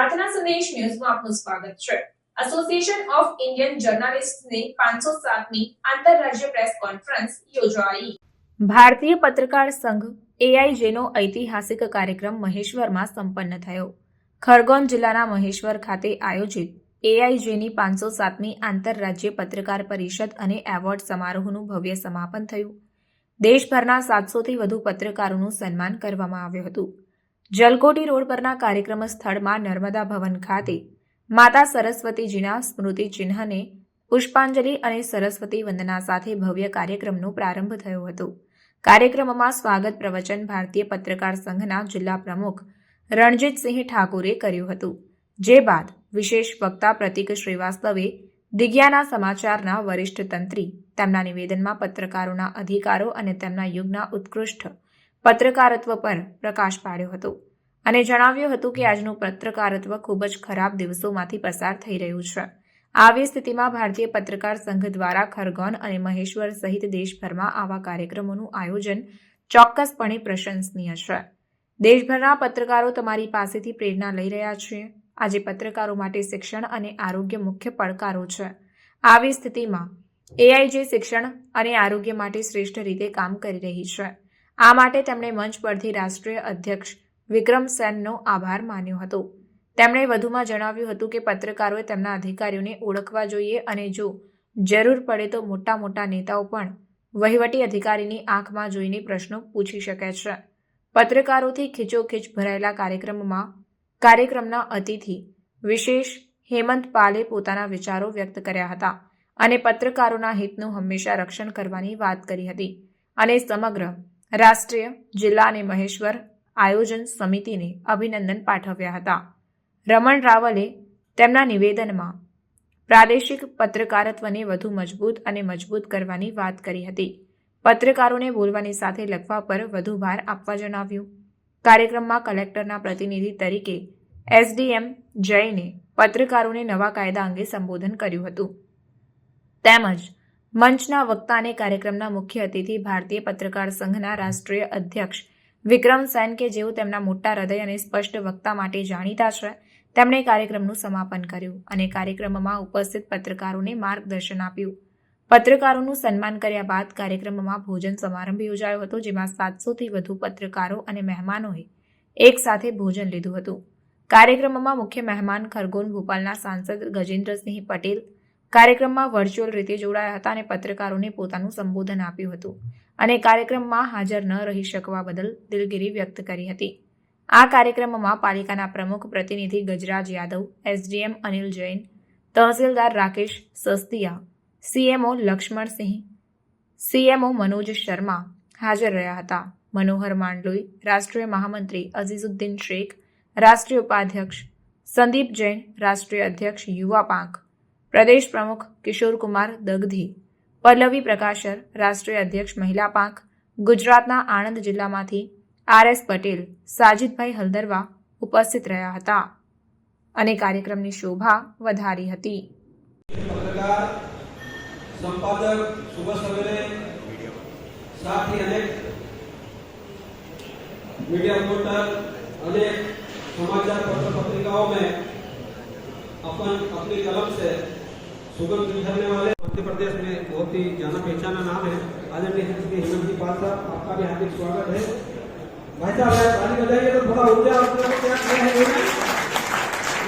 પ્રાર્થના સંદેશ ન્યૂઝમાં આપનું સ્વાગત છે। એસોસિએશન ઓફ ઇન્ડિયન જર્નાલિસ્ટની 507મી આંતરરાજ્ય પ્રેસ કોન્ફરન્સ યોજાઈ। ભારતીય પત્રકાર સંઘ એઆઈજેનો ઐતિહાસિક કાર્યક્રમ મહેશ્વરમાં સંપન્ન થયો। ખરગોન જિલ્લાના મહેશ્વર ખાતે આયોજિત એઆઈજેની 507મી આંતરરાજ્ય પત્રકાર પરિષદ અને એવોર્ડ સમારોહનું ભવ્ય સમાપન થયું। દેશભરના 700થી વધુ પત્રકારોનું સન્માન કરવામાં આવ્યું હતું। જલકોટી રોડ પરના કાર્યક્રમ સ્થળમાં નર્મદા ભવન ખાતે માતા સરસ્વતીજીના સ્મૃતિ ચિહ્નને પુષ્પાંજલિ અને સરસ્વતી વંદના સાથે ભવ્ય કાર્યક્રમનો પ્રારંભ થયો હતો। કાર્યક્રમમાં સ્વાગત પ્રવચન ભારતીય પત્રકાર સંઘના જિલ્લા પ્રમુખ રણજીતસિંહ ઠાકુરે કર્યું હતું, જે બાદ વિશેષ વક્તા પ્રતીક શ્રીવાસ્તવે દિગ્યાના સમાચારના વરિષ્ઠ તંત્રી તેમના નિવેદનમાં પત્રકારોના અધિકારો અને તેમના યુગના ઉત્કૃષ્ટ પત્રકારત્વ પર પ્રકાશ પાડ્યો હતો અને જણાવ્યું હતું કે આજનું પત્રકારત્વ ખૂબ જ ખરાબ દિવસોમાંથી પસાર થઈ રહ્યું છે। આવી સ્થિતિમાં ભારતીય પત્રકાર સંઘ દ્વારા ખરગોન અને મહેશ્વર સહિત દેશભરમાં આવા કાર્યક્રમોનું આયોજન ચોક્કસપણે પ્રશંસનીય છે। દેશભરના પત્રકારો તમારી પાસેથી પ્રેરણા લઈ રહ્યા છે। આજે પત્રકારો માટે શિક્ષણ અને આરોગ્ય મુખ્ય પડકારો છે। આવી સ્થિતિમાં એઆઈજે શિક્ષણ અને આરોગ્ય માટે શ્રેષ્ઠ રીતે કામ કરી રહી છે। આ માટે તેમણે મંચ પરથી રાષ્ટ્રીય અધ્યક્ષ વિક્રમ સેનનો આભાર માન્યો હતો। તેમણે વધુમાં જણાવ્યું હતું કે પત્રકારોએ તેમના અધિકારીઓને ઓળખવા જોઈએ અને જો જરૂર પડે તો મોટા નેતાઓ પણ વહીવટી અધિકારીની આંખમાં જોઈને પ્રશ્નો પૂછી શકે છે। પત્રકારોથી ખીચોખીચ ભરાયેલા કાર્યક્રમના અતિથિ વિશેષ હેમંત પાલે પોતાના વિચારો વ્યક્ત કર્યા હતા અને પત્રકારોના હિતનું હંમેશા રક્ષણ કરવાની વાત કરી હતી અને સમગ્ર રાષ્ટ્રીય, જિલ્લા અને મહેશ્વર આયોજન સમિતિને અભિનંદન પાઠવ્યા હતા। રમણ રાવલે તેમના નિવેદનમાં પ્રાદેશિક પત્રકારત્વને વધુ મજબૂત કરવાની વાત કરી હતી। પત્રકારોને બોલવાની સાથે લખવા પર વધુ ભાર આપવા જણાવ્યું। કાર્યક્રમમાં કલેક્ટરના પ્રતિનિધિ તરીકે એસડીએમ જૈને પત્રકારોને નવા કાયદા અંગે સંબોધન કર્યું હતું। તેમજ મંચના વક્તા અને કાર્યક્રમના મુખ્ય અતિથિ ભારતીય પત્રકાર સંઘના રાષ્ટ્રીય અધ્યક્ષ વિક્રમ સેન કે જેઓ તેમના મોટા હૃદય અને સ્પષ્ટ વક્તા માટે જાણીતા છે, તેમણે કાર્યક્રમનું સમાપન કર્યું અને કાર્યક્રમમાં ઉપસ્થિત પત્રકારોને માર્ગદર્શન આપ્યું। પત્રકારોનું સન્માન કર્યા બાદ કાર્યક્રમમાં ભોજન સમારંભ યોજાયો હતો, જેમાં 700થી વધુ પત્રકારો અને મહેમાનોએ એક સાથે ભોજન લીધું હતું। કાર્યક્રમમાં મુખ્ય મહેમાન ખરગોન ભોપાલના સાંસદ ગજેન્દ્રસિંહ પટેલ કાર્યક્રમમાં વર્ચ્યુઅલ રીતે જોડાયા હતા અને પત્રકારોને પોતાનું સંબોધન આપ્યું હતું અને કાર્યક્રમમાં હાજર ન રહી શકવા બદલ દિલગીરી વ્યક્ત કરી હતી। આ કાર્યક્રમમાં પાલિકાના પ્રમુખ પ્રતિનિધિ ગજરાજ યાદવ, એસડીએમ અનિલ જૈન, તહસીલદાર રાકેશ સસ્તિયા, સીએમઓ લક્ષ્મણસિંહ, સીએમઓ મનોજ શર્મા હાજર રહ્યા હતા। મનોહર માંડલોઈ, રાષ્ટ્રીય મહામંત્રી અઝીઝુદ્દીન શેખ, રાષ્ટ્રીય ઉપાધ્યક્ષ સંદીપ જૈન, રાષ્ટ્રીય અધ્યક્ષ યુવા પાંખ, પ્રદેશ પ્રમુખ કિશોરકુમાર દગધી, પલ્લવી પ્રકાશર, રાષ્ટ્રીય અધ્યક્ષ મહિલા પાંખ, ગુજરાતના આણંદ જિલ્લામાંથી આરએસ પટેલ, સાજીદભાઈ હલદરવા ઉપસ્થિત રહ્યા હતા અને કાર્યક્રમની શોભા વધારી હતી। संपादक सुबह सवेरे साथ ही अनेक मीडिया रिपोर्टर अनेक समाचार पत्र पत्रिकाओं में अपनी कलम से सुगंध बिखेरने वाले मध्य प्रदेश में बहुत ही जाना पहचाना नाम है आदरणीय श्री हेमंत पाल साहब, आपका भी हार्दिक स्वागत है। भाई साहब ताली बजाइए तो थोड़ा ऊर्जा आपको क्या है।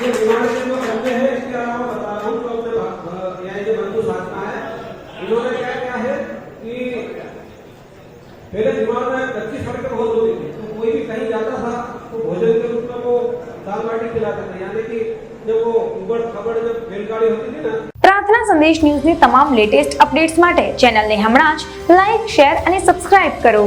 ये बीमारी जो करते हैं इसके अलावा बता रहा हूँ तो अपने एआईजे बंधु साधना है, इन्होंने क्या किया है कि पहले दिमाग में कच्ची सड़कें बहुत होती थी, तो कोई भी कहीं जाता था तो भोजन के रूप में वो दाल बाटी खिलाते थे, यानी कि जब वो उबड़ खबड़ जब बैलगाड़ी होती थी ना। પ્રાર્થના સંદેશ ન્યૂઝની તમામ લેટેસ્ટ અપડેટ્સ માટે ચેનલને હમણાં જ લાઈક, શેર અને સબસ્ક્રાઇબ કરો।